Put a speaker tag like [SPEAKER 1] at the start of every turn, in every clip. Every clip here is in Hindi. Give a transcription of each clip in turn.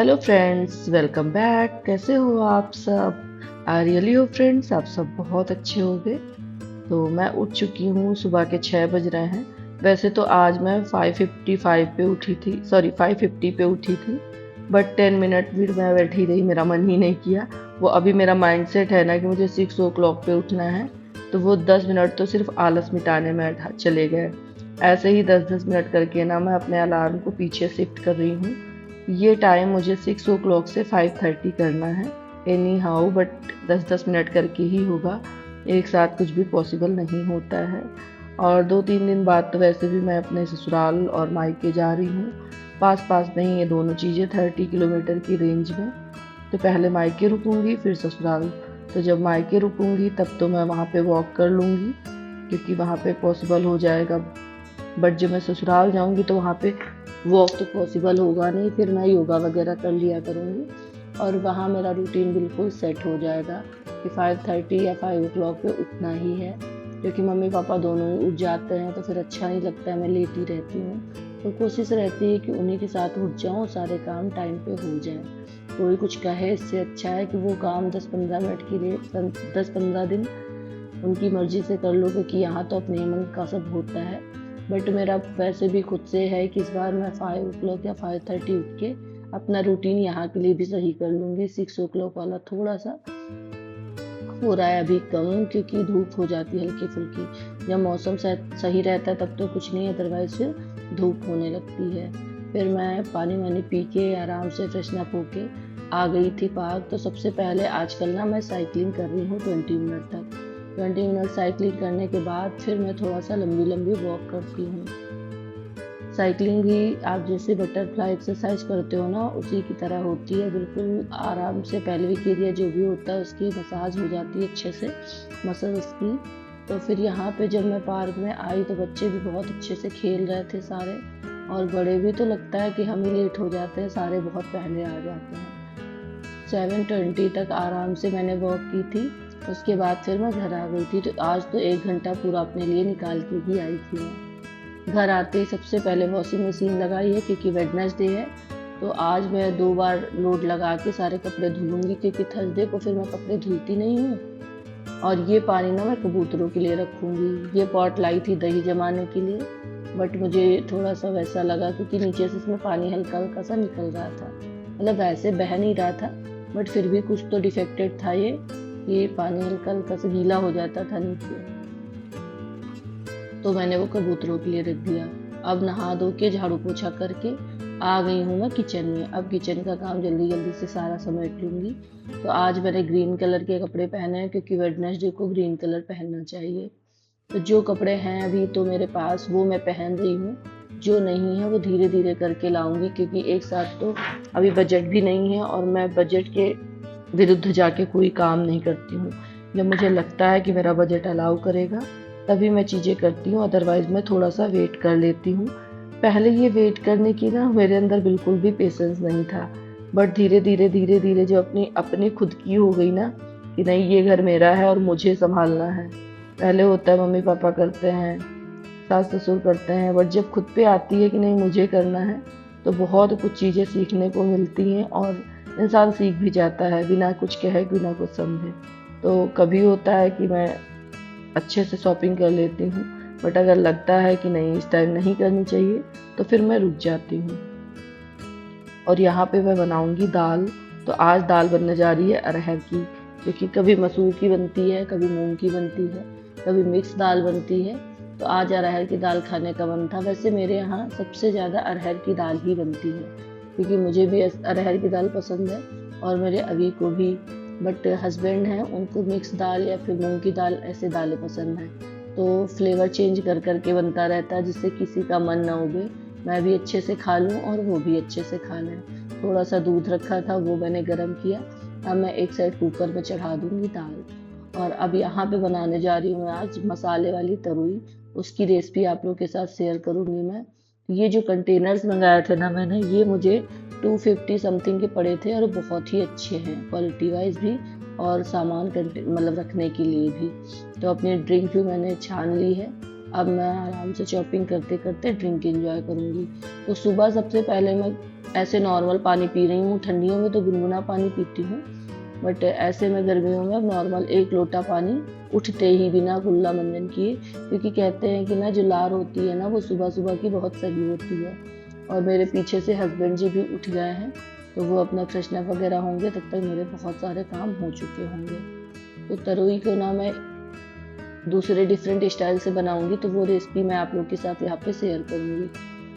[SPEAKER 1] Hello friends, welcome back. कैसे हो आप सब? आई रियली हो फ्रेंड्स, आप सब बहुत अच्छे होंगे। तो मैं उठ चुकी हूँ, सुबह के 6 बज रहे हैं। वैसे तो आज मैं 5:55 पे उठी थी, सॉरी 5:50 पे उठी थी, बट 10 मिनट भी मैं बैठी रही, मेरा मन ही नहीं किया। वो अभी मेरा माइंड सेट है ना कि मुझे 6 o'clock पे उठना है, तो वो 10 मिनट तो सिर्फ आलस मिटाने में चले गए। ऐसे ही 10-10 मिनट करके ना मैं अपने अलार्म को पीछे शिफ्ट कर रही हूँ। ये टाइम मुझे 6 o'clock से 5:30 करना है एनी हाउ, बट 10-10 मिनट करके ही होगा। एक साथ कुछ भी पॉसिबल नहीं होता है। और 2-3 दिन बाद तो वैसे भी मैं अपने ससुराल और मायके जा रही हूँ। पास पास नहीं, ये दोनों चीज़ें 30 किलोमीटर की रेंज में। तो पहले मायके रुकूंगी फिर ससुराल। तो जब मायके रुकूंगी तब तो मैं वहाँ पे वॉक कर लूँगी, क्योंकि वहाँ पे पॉसिबल हो जाएगा। बट जब मैं ससुराल जाऊंगी तो वहाँ पे वॉक तो पॉसिबल होगा नहीं, फिर मैं योगा वगैरह कर लिया करूँगी और वहाँ मेरा रूटीन बिल्कुल सेट हो जाएगा कि 5:30 या 5 o'clock पे उठना ही है। क्योंकि मम्मी पापा दोनों ही उठ जाते हैं तो फिर अच्छा नहीं लगता है, मैं लेटी रहती हूँ। तो कोशिश रहती है कि उन्हीं के साथ उठ जाऊँ, सारे काम टाइम पे हो जाएं। कोई कुछ कहे इससे अच्छा है कि वो काम 10-15 मिनट के लिए 10-15 दिन उनकी मर्जी से कर लो, क्योंकि यहाँ तो अपने मन का सब होता है। बट मेरा वैसे भी खुद से है कि इस बार मैं 5 o'clock या 5:30 उठ के अपना रूटीन यहाँ के लिए भी सही कर लूँगी। 6 o'clock वाला थोड़ा सा हो रहा है अभी कम, क्योंकि धूप हो जाती है हल्की फुल्की। जब मौसम सही रहता है तब तो कुछ नहीं, अदरवाइज फिर धूप होने लगती है। फिर मैं पानी वानी पी के आराम से फ्रेशन अप होके आ गई थी पार्क। तो सबसे पहले आजकल ना मैं साइकिलिंग कर रही हूँ 20 मिनट तक। 20 मिनट साइकिलिंग करने के बाद फिर मैं थोड़ा सा लंबी लंबी वॉक करती हूँ। साइकिलिंग भी आप जैसे बटरफ्लाई एक्सरसाइज करते हो ना, उसी की तरह होती है। बिल्कुल आराम से पेल्विक एरिया जो भी होता है उसकी मसाज हो जाती है अच्छे से, मसल्स की। तो फिर यहाँ पे जब मैं पार्क में आई तो बच्चे भी बहुत अच्छे से खेल रहे थे सारे, और बड़े भी। तो लगता है कि हम ही लेट हो जाते हैं, सारे बहुत पहले आ जाते हैं। 7:20 तक आराम से मैंने वॉक की थी। उसके बाद फिर मैं घर आ गई थी। तो आज तो 1 घंटा पूरा अपने लिए निकाल के ही आई थी मैं। घर आते ही सबसे पहले वॉशिंग मशीन लगाई है, क्योंकि वेडनेसडे है। तो आज मैं 2 बार लोड लगा के सारे कपड़े धुलूंगी, क्योंकि थर्सडे को फिर मैं कपड़े धुलती नहीं हूँ। और ये पानी ना मैं कबूतरों के लिए रखूंगी। ये पॉट लाई थी दही जमाने के लिए, बट मुझे थोड़ा सा वैसा लगा क्योंकि नीचे से इसमें पानी हल्का हल्का सा निकल रहा था। मतलब वैसे बह नहीं रहा था, बट फिर भी कुछ तो डिफेक्टेड था। ये पानी हल्का हल्का सा गीला हो जाता था नीचे। तो मैंने वो कबूतरों के लिए रख दिया। अब नहा धो के झाड़ू पोछा करके आ गई हूँ मैं किचन में। अब किचन का काम जल्दी जल्दी से सारा समेट लूँगी। तो आज मैंने ग्रीन कलर के कपड़े पहने हैं, क्योंकि वेडनेसडे को ग्रीन कलर पहनना चाहिए। तो जो कपड़े हैं अभी तो मेरे पास वो मैं पहन रही हूँ, जो नहीं है वो धीरे धीरे करके लाऊंगी, क्योंकि एक साथ तो अभी बजट भी नहीं है और मैं बजट के विरुद्ध जाके कोई काम नहीं करती हूँ। जब मुझे लगता है कि मेरा बजट अलाउ करेगा तभी मैं चीज़ें करती हूँ, अदरवाइज मैं थोड़ा सा वेट कर लेती हूँ। पहले ये वेट करने की ना मेरे अंदर बिल्कुल भी पेशेंस नहीं था, बट धीरे धीरे जो अपनी अपनी खुद की हो गई ना कि नहीं ये घर मेरा है और मुझे संभालना है। पहले होता है मम्मी पापा करते हैं, सास ससुर करते हैं, बट जब खुद पे आती है कि नहीं मुझे करना है तो बहुत कुछ चीज़ें सीखने को मिलती हैं और इंसान सीख भी जाता है बिना कुछ कहे बिना कुछ समझे। तो कभी होता है कि मैं अच्छे से शॉपिंग कर लेती हूँ, बट अगर लगता है कि नहीं इस टाइम नहीं करनी चाहिए तो फिर मैं रुक जाती हूँ। और यहाँ पे मैं बनाऊँगी दाल। तो आज दाल बनने जा रही है अरहर की, क्योंकि कभी मसूर की बनती है, कभी मूंग की बनती है, कभी मिक्स दाल बनती है। तो आज अरहर की दाल खाने का मन था। वैसे मेरे यहाँ सबसे ज़्यादा अरहर की दाल ही बनती है, क्योंकि मुझे भी अरहर की दाल पसंद है और मेरे अभी को भी। बट हस्बैंड हैं उनको मिक्स दाल या फिर मूंग की दाल, ऐसे दालें पसंद हैं। तो फ्लेवर चेंज कर करके बनता रहता है, जिससे किसी का मन ना उबे, मैं भी अच्छे से खा लूँ और वो भी अच्छे से खा लें। थोड़ा सा दूध रखा था वो मैंने गर्म किया। अब मैं एक साइड कुकर में चढ़ा दूँगी दाल। और अब यहाँ पे बनाने जा रही हूँ आज मसाले वाली तरुई। उसकी रेसिपी आप लोगों के साथ शेयर करूँगी मैं। ये जो कंटेनर्स मंगाए थे ना मैंने, ये मुझे 250 समथिंग के पड़े थे और बहुत ही अच्छे हैं क्वालिटी वाइज भी और सामान मतलब रखने के लिए भी। तो अपनी ड्रिंक भी मैंने छान ली है। अब मैं आराम से शॉपिंग करते करते ड्रिंक एंजॉय करूँगी। तो सुबह सबसे पहले मैं ऐसे नॉर्मल पानी पी रही हूँ, ठंडियों में तो गुनगुना पानी पीती हूँ, बट ऐसे में गर्मियों में अब नॉर्मल 1 लोटा पानी उठते ही बिना कुल्ला मंजन किए, क्योंकि कहते हैं कि ना जो लार होती है ना वो सुबह सुबह की बहुत सही होती है। और मेरे पीछे से हस्बैंड जी भी उठ गए हैं, तो वो अपना फ्रेशन अप वगैरह होंगे, तब तक मेरे बहुत सारे काम हो चुके होंगे। तो तरोई को ना मैं दूसरे डिफरेंट स्टाइल से बनाऊंगी, तो वो रेसिपी मैं आप लोग के साथ यहाँ पे शेयर करूंगी।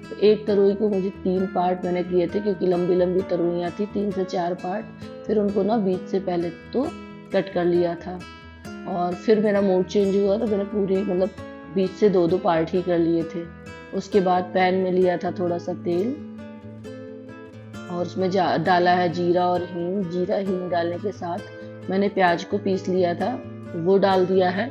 [SPEAKER 1] तो एक तरोई को मुझे 3 पार्ट मैंने किए थे, क्योंकि लंबी लंबी तरोइयाँ थी, 3 से 4 पार्ट। फिर उनको ना बीच से पहले तो कट कर लिया था, और फिर मेरा मूड चेंज हुआ तो मैंने पूरे मतलब बीच से 2-2 पार्ट ही कर लिए थे। उसके बाद पैन में लिया था थोड़ा सा तेल, और उसमें डाला है जीरा और हींग। जीरा हींग डालने के साथ मैंने प्याज को पीस लिया था, वो डाल दिया है,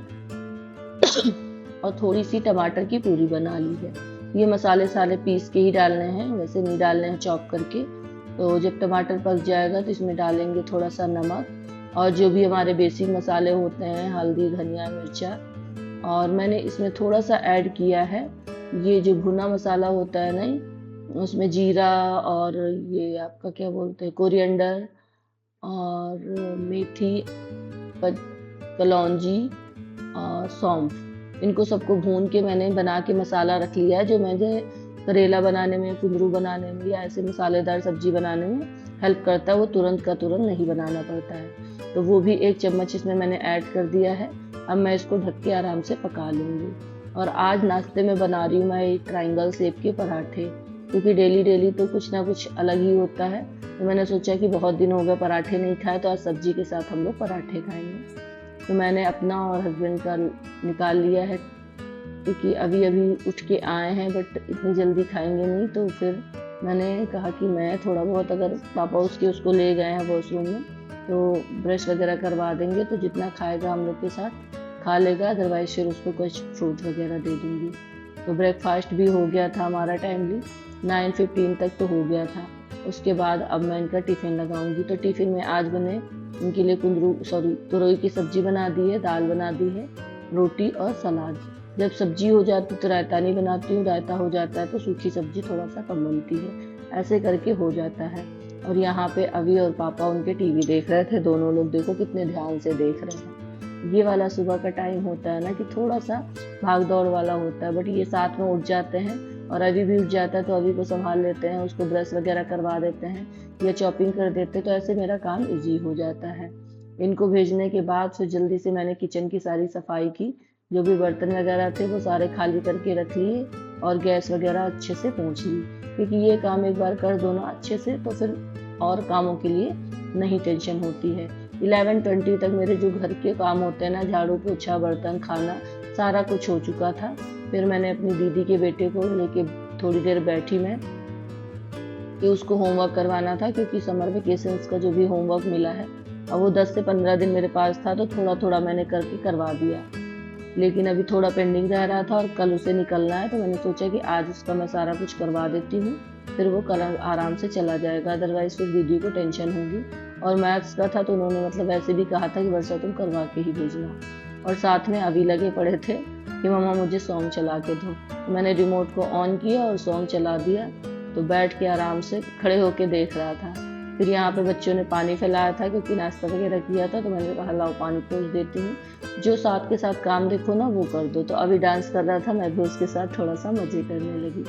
[SPEAKER 1] और थोड़ी सी टमाटर की प्यूरी बना ली है। ये मसाले सारे पीस के ही डालने हैं, वैसे नहीं डालने हैं चॉप करके। तो जब टमाटर पक जाएगा तो इसमें डालेंगे थोड़ा सा नमक, और जो भी हमारे बेसिक मसाले होते हैं, हल्दी, धनिया, मिर्चा। और मैंने इसमें थोड़ा सा ऐड किया है ये जो भुना मसाला होता है ना, उसमें जीरा और ये आपका क्या बोलते हैं, कोरिएंडर और मेथी, कलौंजी और सौंफ, इनको सबको भून के मैंने बना के मसाला रख लिया है, जो मुझे करेला बनाने में, कुंदरू बनाने में या ऐसे मसालेदार सब्जी बनाने में हेल्प करता है। वो तुरंत का तुरंत नहीं बनाना पड़ता है। तो वो भी 1 चम्मच इसमें मैंने ऐड कर दिया है। अब मैं इसको ढक के आराम से पका लूँगी। और आज नाश्ते में बना रही हूँ मैं एक ट्रायंगल शेप के पराठे, क्योंकि डेली डेली तो कुछ ना कुछ अलग ही होता है। तो मैंने सोचा कि बहुत दिन हो गए पराठे नहीं खाए, तो आज सब्जी के साथ हम लोग पराठे खाएंगे। तो मैंने अपना और हस्बैंड का निकाल लिया है, क्योंकि अभी अभी उठ के आए हैं, बट इतनी जल्दी खाएंगे नहीं। तो फिर मैंने कहा कि मैं थोड़ा बहुत, अगर पापा उसको ले गए हैं वॉशरूम में, तो ब्रश वगैरह करवा देंगे, तो जितना खाएगा हम लोग के साथ खा लेगा, अदरवाइज फिर उसको कुछ फ्रूट वगैरह दे दूँगी। तो ब्रेकफास्ट भी हो गया था हमारा टाइमली, 9:15 तक तो हो गया था। उसके बाद अब मैं इनका टिफ़िन लगाऊंगी। तो टिफ़िन में आज मैंने इनके लिए तुरई की सब्जी बना दी है, दाल बना दी है, रोटी और सलाद। जब सब्जी हो जाती तो रायता नहीं बनाती हूँ, रायता हो जाता है तो सूखी सब्जी थोड़ा सा कम बनती है, ऐसे करके हो जाता है। और यहाँ पे अभी और पापा उनके टीवी देख रहे थे, दोनों लोग देखो कितने ध्यान से देख रहे हैं। ये वाला सुबह का टाइम होता है ना कि थोड़ा सा भाग दौड़ वाला होता है, बट ये साथ में उठ जाते हैं, और अभी भी उठ जाता है तो अभी को संभाल लेते हैं, उसको ब्रश वगैरह करवा देते हैं या चॉपिंग कर देते हैं, तो ऐसे मेरा काम इजी हो जाता है। इनको भेजने के बाद फिर जल्दी से मैंने किचन की सारी सफाई की, जो भी बर्तन वगैरह थे वो सारे खाली करके रख लिए, और गैस वगैरह अच्छे से पोंछ ली, क्योंकि ये काम एक बार कर दो ना अच्छे से तो फिर और कामों के लिए नहीं टेंशन होती है। 11:20 तक मेरे जो घर के काम होते हैं ना, झाड़ू पोछा बर्तन खाना सारा कुछ हो चुका था। फिर मैंने अपनी दीदी के बेटे को लेके थोड़ी देर बैठी मैं, कि उसको होमवर्क करवाना था, क्योंकि समर वेकेशंस का जो भी होमवर्क मिला है, अब वो 10 से 15 दिन मेरे पास था, तो थोड़ा थोड़ा मैंने करके करवा दिया। लेकिन अभी थोड़ा पेंडिंग रह रहा था और कल उसे निकलना है, तो मैंने सोचा कि आज उसका मैं सारा कुछ करवा देती हूँ, फिर वो कल आराम से चला जाएगा, अदरवाइज फिर दीदी को टेंशन होगी। और मैथ्स का था तो उन्होंने मतलब ऐसे भी कहा था कि वर्षा तुम करवा के ही भेजना। और साथ में अभी लगे पड़े थे कि मम्मा मुझे सॉन्ग चला के दो, तो मैंने रिमोट को ऑन किया और सॉन्ग चला दिया, तो बैठ के आराम से खड़े होके देख रहा था। फिर यहाँ पे बच्चों ने पानी फैलाया था, क्योंकि नाश्ता वगैरह किया था, तो मैंने कहा लाओ पानी पोंछ देती हूँ, जो साथ के साथ काम देखो ना वो कर दो। तो अभी डांस कर रहा था, मैं भी उसके साथ थोड़ा सा मजे करने लगी।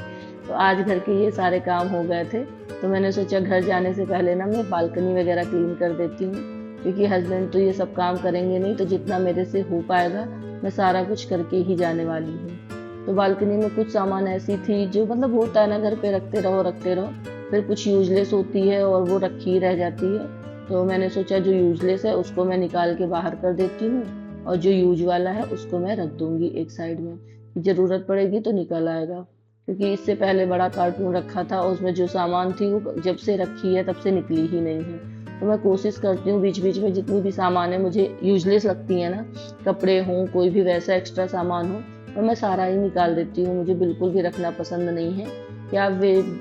[SPEAKER 1] तो आज घर के ये सारे काम हो गए थे, तो मैंने सोचा घर जाने से पहले ना मैं बालकनी वगैरह क्लीन कर देती हूँ, क्योंकि हस्बैंड तो ये सब काम करेंगे नहीं, तो जितना मेरे से हो पाएगा मैं सारा कुछ करके ही जाने वाली हूँ। तो बालकनी में कुछ सामान ऐसी थी जो मतलब होता है ना, घर पे रखते रहो, फिर कुछ यूजलेस होती है और वो रखी ही रह जाती है। तो मैंने सोचा जो यूजलेस है उसको मैं निकाल के बाहर कर देती हूँ, और जो यूज वाला है उसको मैं रख दूंगी एक साइड में, ज़रूरत पड़ेगी तो निकल आएगा। क्योंकि इससे पहले बड़ा कार्टून रखा था, उसमें जो सामान थी वो जब से रखी है तब से निकली ही नहीं है। तो मैं कोशिश करती हूँ बीच बीच में जितनी भी सामान है मुझे यूजलेस लगती है ना, कपड़े हों कोई भी वैसा एक्स्ट्रा सामान हो, तो मैं सारा ही निकाल देती हूँ। मुझे बिल्कुल भी रखना पसंद नहीं है कि आप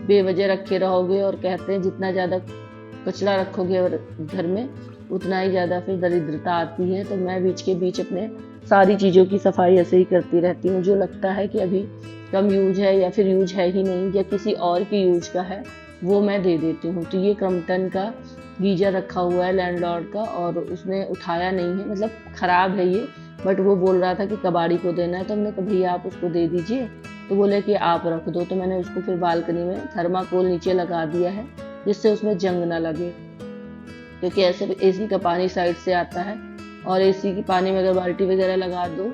[SPEAKER 1] बेवजह रखे रहोगे, और कहते हैं जितना ज़्यादा कचरा रखोगे और घर में उतना ही ज़्यादा फिर दरिद्रता आती है। तो मैं बीच के बीच अपने सारी चीज़ों की सफाई ऐसे ही करती रहती हूँ। जो लगता है कि अभी कम यूज है या फिर यूज है ही नहीं या किसी और की यूज का है, वो मैं दे देती हूँ। तो ये क्रम्पटन का गीजर रखा हुआ है लैंडलॉर्ड का, और उसने उठाया नहीं है, मतलब ख़राब है ये, बट वो बोल रहा था कि कबाड़ी को देना है, तो हमने कहा भैया आप उसको दे दीजिए, तो बोले कि आप रख दो। तो मैंने उसको फिर बालकनी में थर्माकोल नीचे लगा दिया है, जिससे उसमें जंग ना लगे, क्योंकि ऐसे भी एसी का पानी साइड से आता है, और एसी की पानी में अगर बाल्टी वगैरह लगा दो,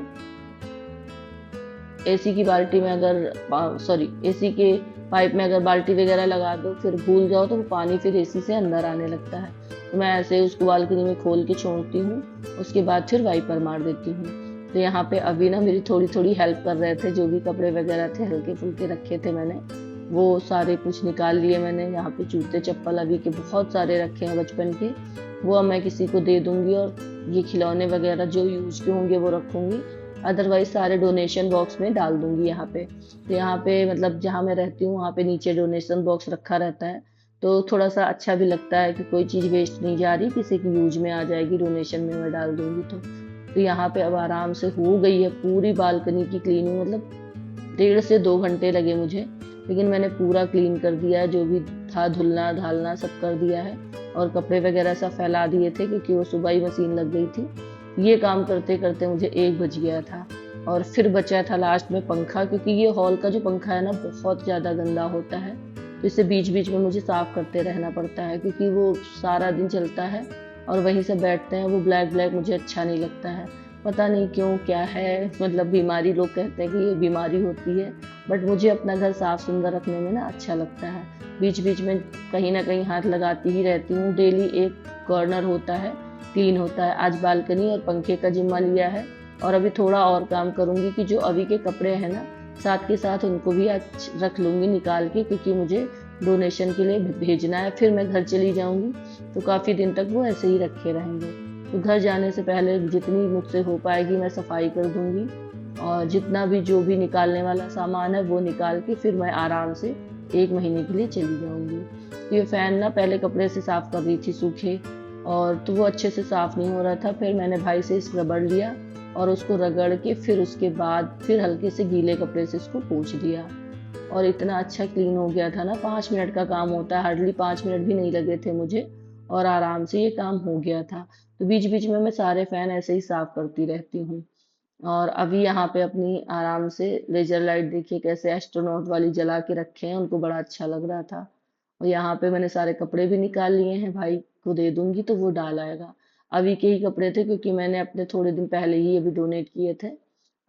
[SPEAKER 1] एसी की बाल्टी में अगर सॉरी एसी के पाइप में अगर बाल्टी वगैरह लगा दो, फिर भूल जाओ तो वो पानी फिर एसी से अंदर आने लगता है। तो मैं ऐसे ही उसको बालकनी में खोल के छोड़ती हूँ, उसके बाद फिर वाइपर मार देती हूँ। तो यहाँ पे अभी ना मेरी थोड़ी थोड़ी हेल्प कर रहे थे, जो भी कपड़े वगैरह थे हल्के फुल्के रखे थे मैंने, वो सारे कुछ निकाल लिए मैंने। यहाँ पे जूते चप्पल अभी के बहुत सारे रखे हैं बचपन के, वो अब मैं किसी को दे दूंगी, और ये खिलौने वगैरह जो यूज के होंगे वो रखूंगी, अदरवाइज सारे डोनेशन बॉक्स में डाल दूंगी यहाँ पे। तो यहाँ पे मतलब जहाँ मैं रहती हूँ वहाँ पे नीचे डोनेशन बॉक्स रखा रहता है, तो थोड़ा सा अच्छा भी लगता है कि कोई चीज़ वेस्ट नहीं जा रही, किसी की यूज में आ जाएगी, डोनेशन में मैं डाल दूंगी। तो यहाँ पे अब आराम से हो गई है पूरी बालकनी की क्लीनिंग, मतलब 1.5 से 2 घंटे लगे मुझे, लेकिन मैंने पूरा क्लीन कर दिया है, जो भी था धुलना धालना सब कर दिया है, और कपड़े वगैरह सब फैला दिए थे, क्योंकि वो सुबह ही मशीन लग गई थी। ये काम करते करते मुझे 1 बज गया था, और फिर बचा था लास्ट में पंखा, क्योंकि ये हॉल का जो पंखा है ना बहुत ज़्यादा गंदा होता है, तो इसे बीच बीच में मुझे साफ करते रहना पड़ता है, क्योंकि वो सारा दिन चलता है और वहीं से बैठते हैं, वो ब्लैक ब्लैक मुझे अच्छा नहीं लगता है, पता नहीं क्यों क्या है, मतलब बीमारी, लोग कहते हैं कि ये बीमारी होती है, बट मुझे अपना घर साफ सुंदर रखने में ना अच्छा लगता है। बीच बीच में कहीं ना कहीं हाथ लगाती ही रहती हूँ, डेली एक कॉर्नर होता है क्लीन होता है। आज बालकनी और पंखे का जिम्मा लिया है, और अभी थोड़ा और काम करूंगी कि जो अभी के कपड़े हैं ना, साथ के साथ उनको भी आज रख लूंगी निकाल के, क्योंकि मुझे डोनेशन के लिए भेजना है। फिर मैं घर चली जाऊंगी तो काफ़ी दिन तक वो ऐसे ही रखे रहेंगे। तो घर जाने से पहले जितनी मुझसे हो पाएगी मैं सफाई कर दूंगी, और जितना भी जो भी निकालने वाला सामान है वो निकाल के फिर मैं आराम से 1 महीने के लिए चली जाऊंगी। तो ये फ़ैन ना पहले कपड़े से साफ़ कर रही थी सूखे, और तो वो अच्छे से साफ़ नहीं हो रहा था, फिर मैंने भाई से रबड़ लिया और उसको रगड़ के फिर उसके बाद फिर हल्के से गीले कपड़े से इसको पोंछ दिया, और इतना अच्छा क्लीन हो गया था ना। 5 मिनट का काम होता है, हार्डली 5 मिनट भी नहीं लगे थे मुझे, और आराम से ये काम हो गया था। तो बीच बीच में मैं सारे फ़ैन ऐसे ही साफ़ करती रहती हूँ। और अभी यहाँ पे अपनी आराम से लेजर लाइट देखिए कैसे एस्ट्रोनॉट वाली जला के रखे हैं, उनको बड़ा अच्छा लग रहा था। और यहाँ पे मैंने सारे कपड़े भी निकाल लिए हैं, भाई को दे दूंगी तो वो डाल आएगा। अभी के ही कपड़े थे, क्योंकि मैंने अपने थोड़े दिन पहले ही अभी डोनेट किए थे,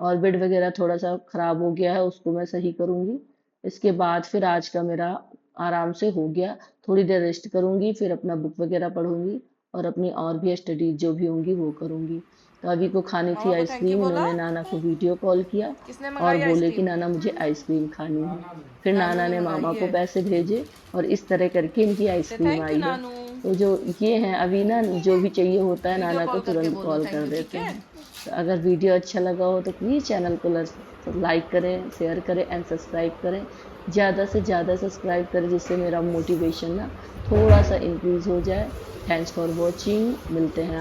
[SPEAKER 1] और बेड वगैरह थोड़ा सा खराब हो गया है, उसको मैं सही करूंगी। इसके बाद फिर आज का मेरा आराम से हो गया, थोड़ी देर रेस्ट करूंगी, फिर अपना बुक वगैरह पढ़ूंगी, और अपनी और भी स्टडीज जो भी होंगी वो करूंगी। तो अभी को खानी थी
[SPEAKER 2] मामा को थैंक यू
[SPEAKER 1] आइसक्रीम,
[SPEAKER 2] बोला।
[SPEAKER 1] इन्होंने नाना को वीडियो कॉल किया
[SPEAKER 2] किसने
[SPEAKER 1] और
[SPEAKER 2] मंगाई
[SPEAKER 1] बोले कि
[SPEAKER 2] आइसक्रीम?
[SPEAKER 1] नाना मुझे आइसक्रीम खानी है। फिर
[SPEAKER 2] नानू
[SPEAKER 1] नाना
[SPEAKER 2] ने
[SPEAKER 1] ने मामा
[SPEAKER 2] मंगाई
[SPEAKER 1] को
[SPEAKER 2] है।
[SPEAKER 1] पैसे भेजे, और इस तरह करके इनकी
[SPEAKER 2] से
[SPEAKER 1] आइसक्रीम
[SPEAKER 2] थैंक यू
[SPEAKER 1] आई है।
[SPEAKER 2] नानू।
[SPEAKER 1] तो जो ये हैं अभी ना, जो भी चाहिए होता है
[SPEAKER 2] वीडियो
[SPEAKER 1] नाना को
[SPEAKER 2] कॉल करके
[SPEAKER 1] तुरंत
[SPEAKER 2] बोलो
[SPEAKER 1] कॉल
[SPEAKER 2] थैंक
[SPEAKER 1] कर
[SPEAKER 2] यू, ठीक
[SPEAKER 1] देते
[SPEAKER 2] है?
[SPEAKER 1] हैं। तो अगर वीडियो अच्छा लगा हो तो प्लीज़ चैनल को लाइक करें, शेयर करें एंड सब्सक्राइब करें। ज़्यादा से ज़्यादा सब्सक्राइब करें, जिससे मेरा मोटिवेशन ना थोड़ा सा इंक्रीज हो जाए। थैंक्स फॉर वॉचिंग, मिलते हैं